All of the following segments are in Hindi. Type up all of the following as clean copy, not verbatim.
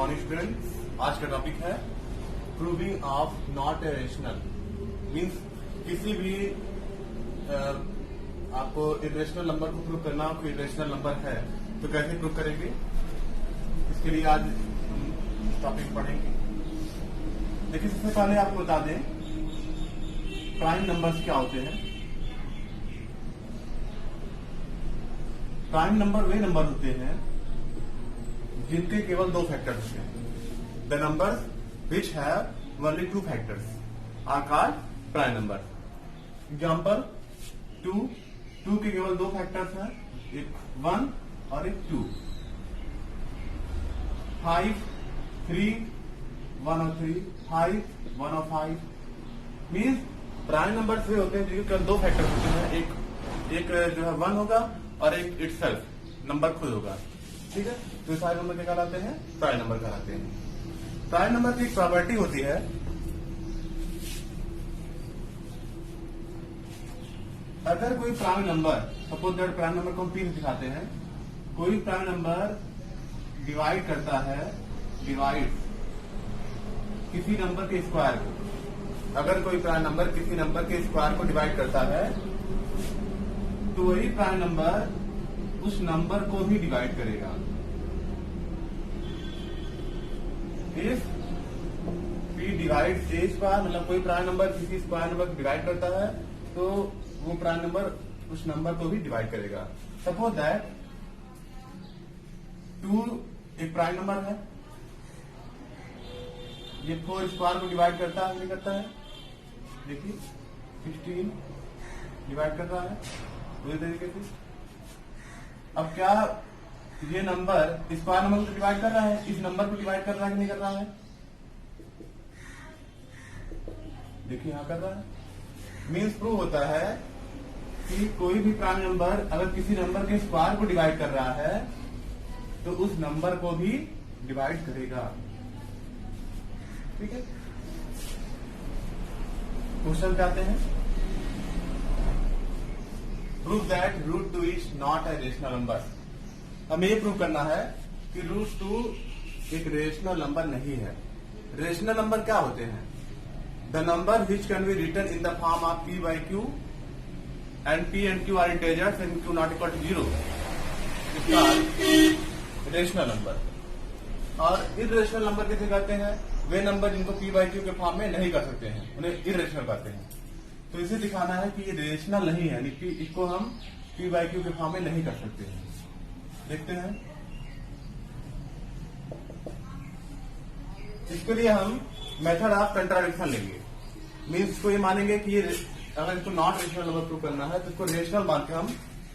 Morning student. आज का टॉपिक है proving of not rational. Means किसी भी आपको इरेशनल नंबर को प्रूव करना हो, कोई इरेशनल नंबर है तो कैसे प्रूव करेंगे, इसके लिए आज टॉपिक पढ़ेंगे। देखिए, सबसे पहले आपको बता दें प्राइम नंबर्स क्या होते हैं। प्राइम नंबर वे नंबर होते हैं जिनके केवल दो फैक्टर्स होते हैं। The numbers which have only two factors are called prime number. Example, two के केवल दो फैक्टर्स हैं, एक 1 और एक 2। 5, 3, 1 और 3, 5, 1 और 5। मीन्स प्राइम नंबर्स वे होते हैं जिनके केवल दो फैक्टर्स होते हैं, एक जो है 1 होगा और एक इटसेल्फ नंबर खुद होगा। ठीक है, तो सारे नंबर क्या कहलाते हैं? प्राइम नंबर कहलाते हैं। प्राइम नंबर की एक प्रॉपर्टी होती है, अगर कोई prime number, suppose that prime number को हम P से दिखाते हैं, कोई प्राइम नंबर डिवाइड करता है, डिवाइड किसी नंबर के स्क्वायर को। अगर कोई प्राइम नंबर किसी नंबर के स्क्वायर को डिवाइड करता है तो वही प्राइम नंबर उस नंबर को भी डिवाइड करेगा। If P divide A square, मतलब कोई प्राइम नंबर किसी स्क्वायर नंबर को डिवाइड करता है तो वो प्राइम नंबर उस नंबर को भी डिवाइड करेगा। सपोज दैट 2 एक प्राइम नंबर है, ये 4 स्क्वायर को डिवाइड करता है, नहीं करता है? देखिए 16 डिवाइड कर रहा है पूरी तरीके से। अब क्या ये नंबर स्क्वायर नंबर को डिवाइड कर रहा है, इस नंबर को डिवाइड कर रहा है कि नहीं कर रहा है? देखिए यहां कर रहा है। मीन्स प्रूव होता है कि कोई भी प्राइम नंबर अगर किसी नंबर के स्क्वायर को डिवाइड कर रहा है तो उस नंबर को भी डिवाइड करेगा। ठीक है, क्वेश्चन पे आते हैं। Prove that √2 is not a rational number. हमें ये प्रूव करना है कि √2 एक रेशनल नंबर नहीं है। रेशनल नंबर क्या होते हैं? The number which can be written in the form of P by Q and P and Q are integers and Q not equal to 0 rational number. और इरेशनल नंबर कैसे कहते हैं? वे नंबर जिनको P by Q के फॉर्म में नहीं कर सकते हैं, उन्हें इरेशनल कहते हैं। तो इसे दिखाना है कि ये रेशनल नहीं है, यानी कि इसको हम P by Q के फॉर्म में नहीं कर सकते हैं। देखते हैं, इसके लिए हम मेथड ऑफ कंट्राडिक्शन लेंगे। मीन्स इसको ये मानेंगे कि ये अगर इसको नॉट रेशनल नंबर प्रूव करना है तो इसको रेशनल मान के हम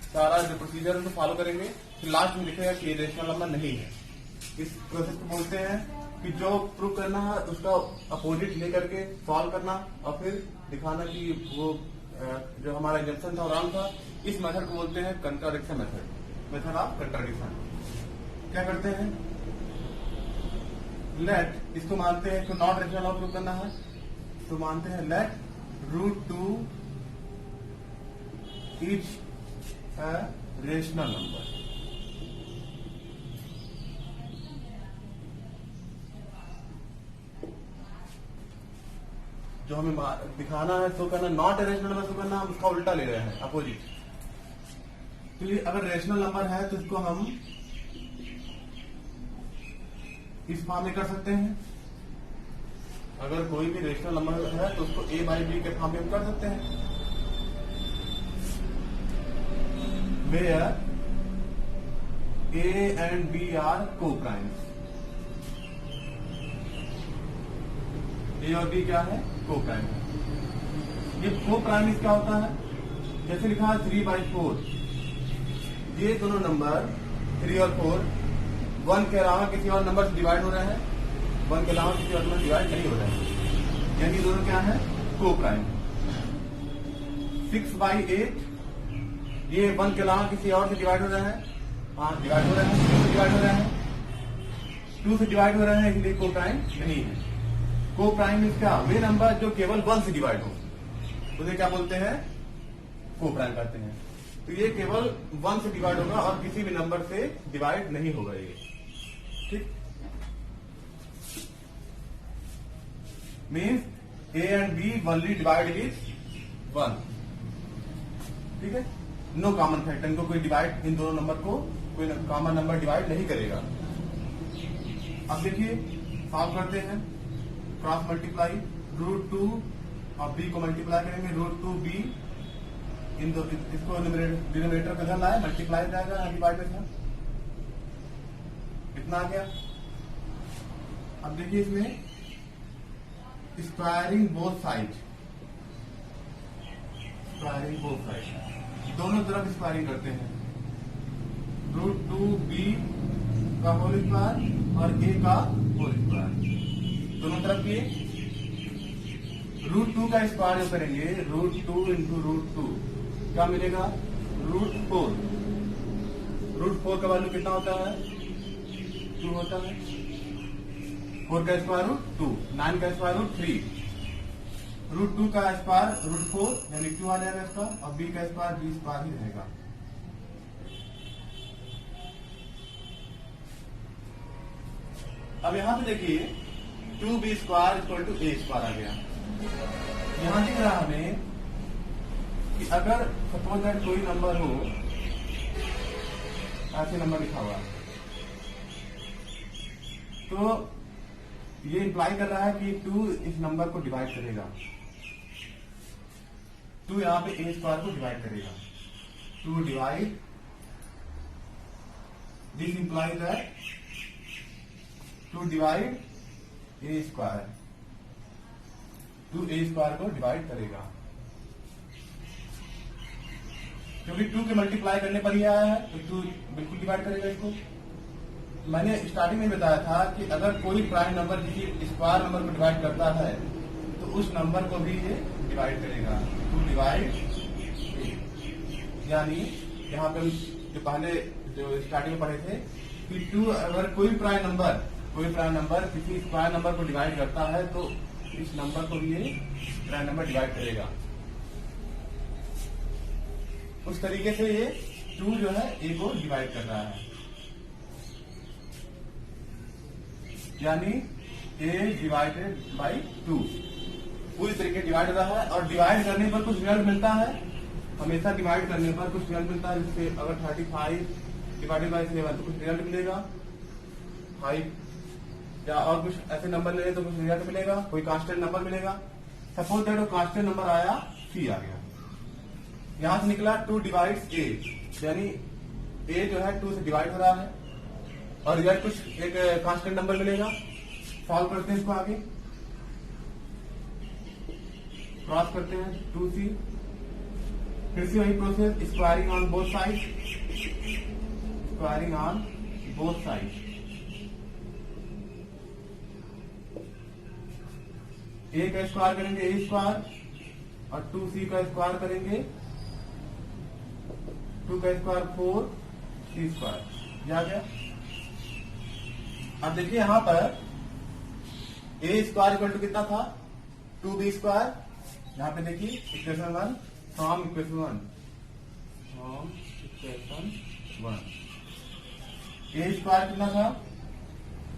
सारा जो प्रोसीजर है उसको फॉलो करेंगे, फिर लास्ट में दिखेगा कि ये रेशनल नंबर नहीं है। इस प्रोसेस को बोलते हैं कि जो प्रूव करना है उसका अपोजिट लेकर के सॉल्व करना और फिर दिखाना कि वो जो हमारा एग्जाम्पशन था रॉन्ग था। इस मेथड को बोलते हैं contradiction method, method of contradiction. क्या करते हैं? लेट, इसको मानते हैं, इसको नॉट रेशनल नंबर प्रूव करना है तो मानते हैं let √2 is a rational number. जो हमें दिखाना है तो करना नॉट रेशनल नंबर से करना, हम उसका उल्टा ले रहे हैं, अपोजिट। तो ये अगर रेशनल नंबर है तो इसको हम इस फॉर्म में कर सकते हैं। अगर कोई भी रेशनल नंबर है तो उसको A by B के फॉर्म में हम कर सकते हैं। Where A and B are co-primes। A और B क्या है? co-prime है। ये co-prime क्या होता है? जैसे लिखा है 3 by 4, ये दोनों नंबर 3 और 4 1 के अलावा किसी और नंबर से डिवाइड हो रहे हैं, 1 के अलावा किसी और नंबर डिवाइड नहीं हो रहे हैं, यानी दोनों क्या है? co-prime। 6 by 8, ये 1 के अलावा किसी और से डिवाइड हो रहे हैं, हाँ डिवाइड हो रहे हैं, 2 से डिवाइड हो रहे हैं, 2 से डिवाइड हो रहे हैं, इसलिए co-prime नहीं है। co-prime मीन्स क्या? वे नंबर जो केवल 1 से डिवाइड हो, उसे क्या बोलते हैं? co-prime कहते हैं। तो ये केवल 1 से डिवाइड होगा और किसी भी नंबर से डिवाइड नहीं होगा ये। ठीक, means a and b only divide is 1। ठीक है, नो कॉमन फैक्टर, इनको कोई डिवाइड, इन दोनों नंबर को कोई कॉमन नंबर डिवाइड नहीं करेगा। अब देखिए सॉल्व करते हैं, क्रॉस मल्टीप्लाई √2 और b को मल्टीप्लाई करेंगे √2b, इन दो इसको डिनोमिनेटर का इधर लाए, मल्टीप्लाई जाएगा, डिवाइड में था, कितना आ गया। अब देखिए इसमें squaring both side, squaring both side, दोनों तरफ स्क्वायरिंग करते हैं, √2b का होल स्क्वायर और a का होल स्क्वायर, दोनों तरफ किए। √2 का स्क्वायर जो करेंगे, √2 इंटू √2 क्या मिलेगा, √4। √4 का वैल्यू कितना होता है, 2 होता है। 4 का स्क्वायर √2, 9 का स्क्वायर √3, √2 का स्क्वायर √4 यानी 2 आ जाएगा इसका, और b का स्क्वायर b स्क्वायर ही रहेगा। अब यहां पे देखिए 2b square equal to a square आ गया। यहां दिख रहा हमें कि अगर सपोज दैट कोई नंबर हो, ऐसे नंबर लिखा हुआ, तो ये इंप्लाई कर रहा है कि 2 इस नंबर को डिवाइड करेगा, 2 यहां पे a स्क्वायर को डिवाइड करेगा, 2 divide, this imply that 2 divide a square, 2 a square को डिवाइड करेगा, क्योंकि 2 के मल्टीप्लाई करने पर ही आया है, तो 2 बिल्कुल डिवाइड करेगा इसको। मैंने स्टार्टिंग में बताया था कि अगर कोई प्राइम नंबर किसी स्क्वायर नंबर को डिवाइड करता है तो उस नंबर को भी ये डिवाइड करेगा, 2 डिवाइड, यानी यहाँ पे जो पहले जो स्टार्टिंग में पढ़े थे कि 2 अगर कोई प्राइम नंबर किसी स्क्वायर नंबर को डिवाइड करता है तो इस नंबर को भी ये प्राइम नंबर डिवाइड करेगा। उस तरीके से ये 2 जो है a को डिवाइड कर रहा है, यानी a डिवाइडेड बाई 2 पूरी तरीके डिवाइड हो रहा है। और डिवाइड करने पर कुछ रिजल्ट मिलता है, हमेशा डिवाइड करने पर कुछ रिजल्ट मिलता है। जैसे अगर 35 डिवाइडेड बाई 7 तो कुछ रिजल्ट मिलेगा 5, या और कुछ ऐसे नंबर ले तो कुछ रिजल्ट मिलेगा, कोई कांस्टेंट नंबर मिलेगा। सपोज दैट वो कांस्टेंट नंबर आया c आ गया, यहां से निकला 2 डिवाइड्स a, यानी a जो है 2 से डिवाइड हो रहा है, और रिजल्ट कुछ एक कांस्टेंट नंबर मिलेगा। सॉल्व करते हैं इसको आगे, क्रॉस करते हैं 2c, फिर से वही process, squaring on both side, squaring on both side, a का स्क्वायर करेंगे a स्क्वायर और 2c का स्क्वायर करेंगे 2 का स्क्वायर 4 c स्क्वायर, आ गया। अब देखिए यहां पर a स्क्वायर इक्वल टू कितना था, 2b स्क्वायर। यहां पे देखिए equation 1 from equation 1 a square कितना था,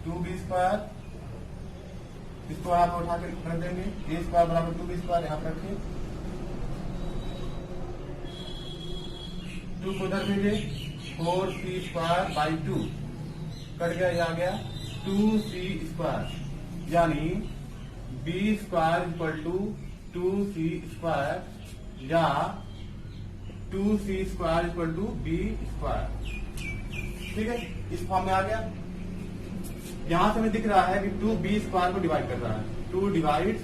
2b स्क्वायर, इसको आप उठा के रख देंगे, a स्क्वायर बराबर 2b स्क्वायर, यहां पर रखिए, 2 को उधर भेजे, 4c स्क्वायर बाई 2 कट गया, ये आ गया 2c स्क्वायर, यानी b square equal to 2c square या 2c square equal to b square. ठीक है, इस फॉर्म में आ गया। यहां से हमें दिख रहा है कि 2b स्क्वायर को डिवाइड कर रहा है, 2 divide,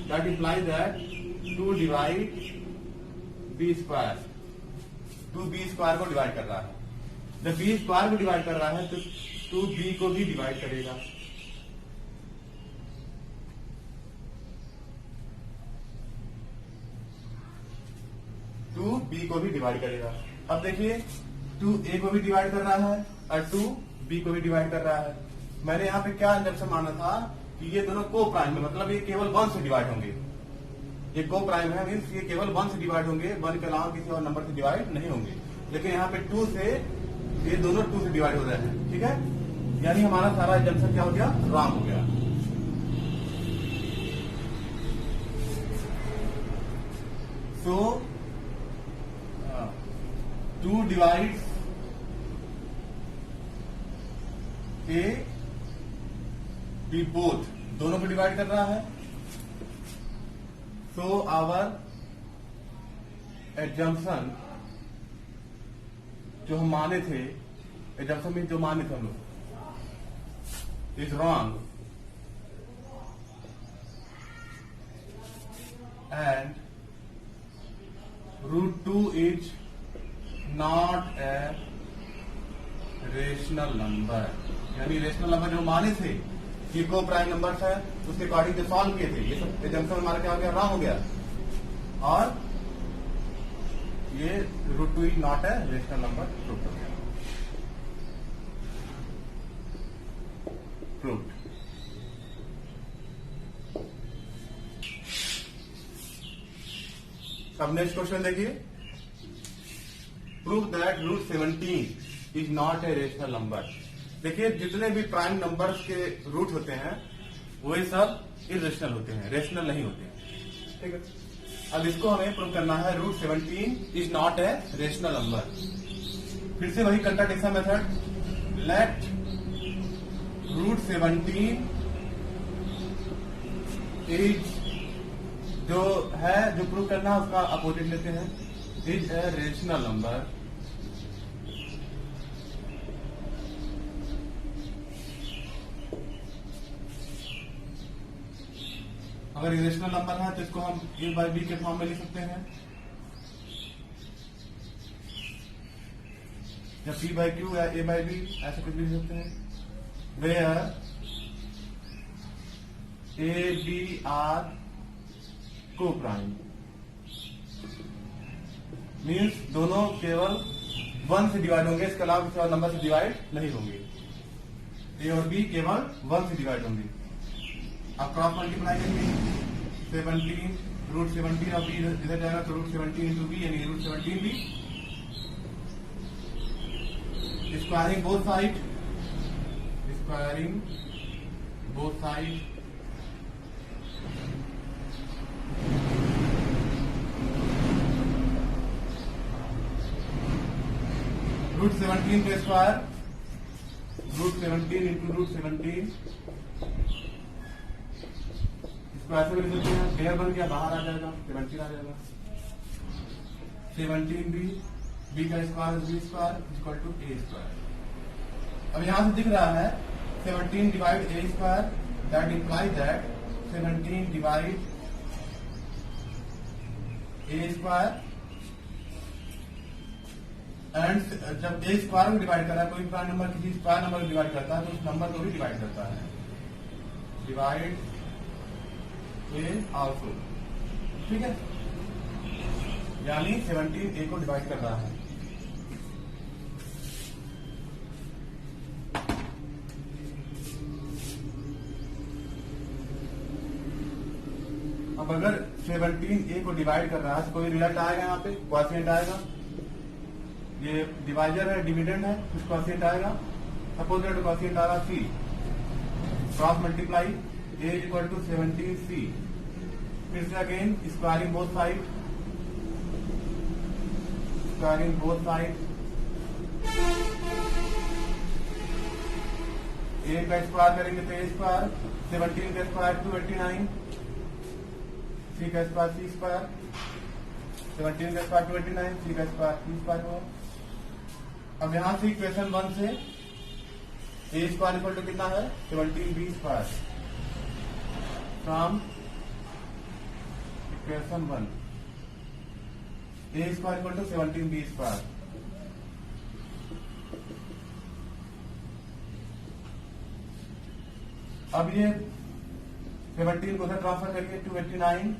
that imply that 2 divide b square, 2b square को डिवाइड कर रहा है। जब b स्क्वायर को डिवाइड कर रहा है तो 2b को भी डिवाइड करेगा। b को भी डिवाइड करेगा। अब देखिए 2a को भी डिवाइड कर रहा है और 2b को भी डिवाइड कर रहा है। मैंने यहाँ पे क्या इंडक्शन माना था कि ये दोनों को प्राइम है, मतलब ये केवल 1 से डिवाइड होंगे। ये को प्राइम है, मीन्स ये केवल 1 से डिवाइड होंगे, 1 के अलावा किसी और नंबर से डिवाइड नहीं होंगे। लेकिन यहाँ पे 2 से, ये दोनों 2 से डिवाइड हो रहे हैं। ठीक है, यानी हमारा सारा जंक्शन क्या हो गया, रॉन्ग हो गया। So 2 divides A, B both, दोनों को डिवाइड कर रहा है. So our assumption जो हम माने थे, assumption में जो माने थे हम लोग, is wrong, and √2 is not a rational number. यानी रेशनल नंबर जो माने थे ये को प्राइम नंबर है, उसके अकॉर्डिंग जो सॉल्व किए थे, ये सब एग्जाम्पल हमारा क्या हो गया, रॉन्ग हो गया. और ये √2 is not a rational number prove हो गया. प्रूव्ड. अब नेक्स्ट क्वेश्चन देखिए. Prove that √17 is not a rational number. देखिए जितने भी प्राइम नंबर्स के रूट होते हैं वो सब इरेशनल होते हैं, रेशनल नहीं होते हैं. ठीक है. अब इसको हमें प्रूव करना है √17 is not a rational number. फिर से वही कंट्राडिक्शन मेथड. लेट √17 इज जो है, जो प्रूव करना है उसका अपोजिट लेते हैं, इज ए रेशनल नंबर. अगर इरेशनल नंबर है तो इसको हम a/b के फॉर्म में लिख सकते हैं, या p/q या a/b ऐसे कुछ भी लिख सकते हैं. वेयर a, b आर को प्राइम मीन्स दोनों केवल 1 से डिवाइड होंगे, इसके अलावा किसी और नंबर से डिवाइड नहीं होंगे. ए और बी केवल 1 से डिवाइड होंगे. अब क्रॉस मल्टीप्लाई करेंगे. 17 √17 और बी इधर जाएगा तो √17 इंटू बी यानी √17 b. Squaring both side, squaring both side. √17 का स्क्वायर, √17 इंटू √17 स्क्वायर से भी लिख सकते हैं. पेयर बन गया, बाहर आ जाएगा, 17 आ जाएगा. 17 बी का square B square equal to a square. अब यहां से दिख रहा है 17 divide a square, that implies that 17 divide a square. And जब ए स्क्वायर को डिवाइड कर रहा है, कोई प्राइम नंबर किसी स्क्वायर नंबर को डिवाइड करता है तो उस नंबर को भी डिवाइड करता है. डिवाइड ए आल्सो. ठीक है. यानी 17 ए को डिवाइड कर रहा है. अब अगर 17 ए को डिवाइड कर रहा है तो कोई रिजल्ट आएगा, यहाँ पे क्वोशिएंट आएगा. ये डिवाइजर है, डिविडेंड है, कुछ क्वोशिएंट आएगा. सपोज दैट क्वोशिएंट आ रहा C. Cross multiply A equal to 17 C. फिर से again squaring both side, squaring both side. A का स्क्वायर करेंगे तो ए स्क्वायर, 17 का स्क्वायर 289, सी का स्क्वायर सी स्क्वायर, 17 का स्क्वायर 289, सी का स्क्वायर सी स्क्वायर हुआ. अब यहां से इक्वेशन 1 से ए स्क्वायर इक्वल टू कितना है, 17 b square. From equation 1 a square equal to 17 b square. अब ये 17 को उधर ट्रांसफर करिए, 289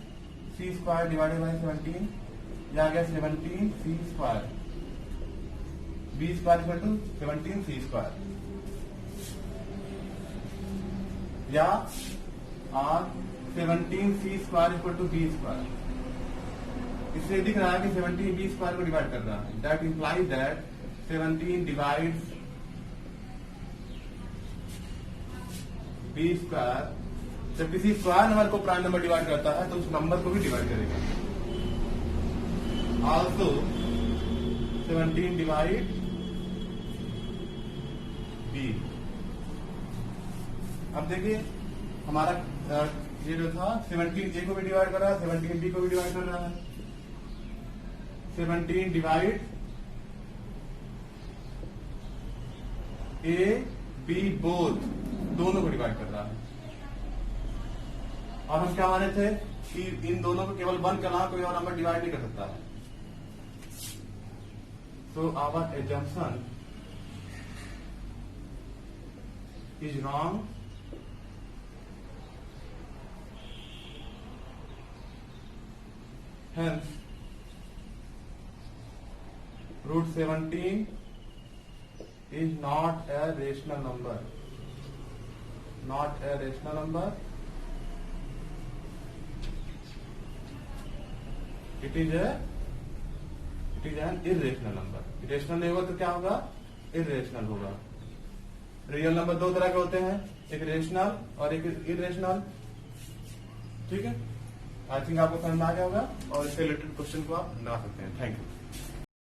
सी स्क्वायर डिवाइडेड बाई 17, ये आ गया 17 C square. B square equal to 17 C square. या 17 C square equal to B square. इससे दिख रहा है कि 17 बी स्क्वायर को डिवाइड कर रहा है. That implies that 17 divides b square. जब किसी स्क्वायर नंबर को प्राइम नंबर डिवाइड करता है तो उस नंबर को भी डिवाइड करेगा. also 17 divide b। अब देखिए हमारा ये जो था 17 ए को भी डिवाइड कर रहा है, 17 बी को भी डिवाइड कर रहा है। 17 डिवाइड ए बी बोथ, दोनों को डिवाइड कर रहा है। और हम क्या माने थे कि इन दोनों को केवल 1 के अलावा कोई और नंबर डिवाइड नहीं कर सकता है। So our assumption is wrong, hence root 17 is not a rational number, not a rational number, it is an irrational number। Irrational नहीं होगा तो क्या होगा, इरेशनल होगा। रियल नंबर दो तरह के होते हैं, एक रेशनल और एक इरेशनल। ठीक है, आई थिंक आपको समझ में आ गया होगा और इससे रिलेटेड क्वेश्चन को आप बना सकते हैं। Thank you.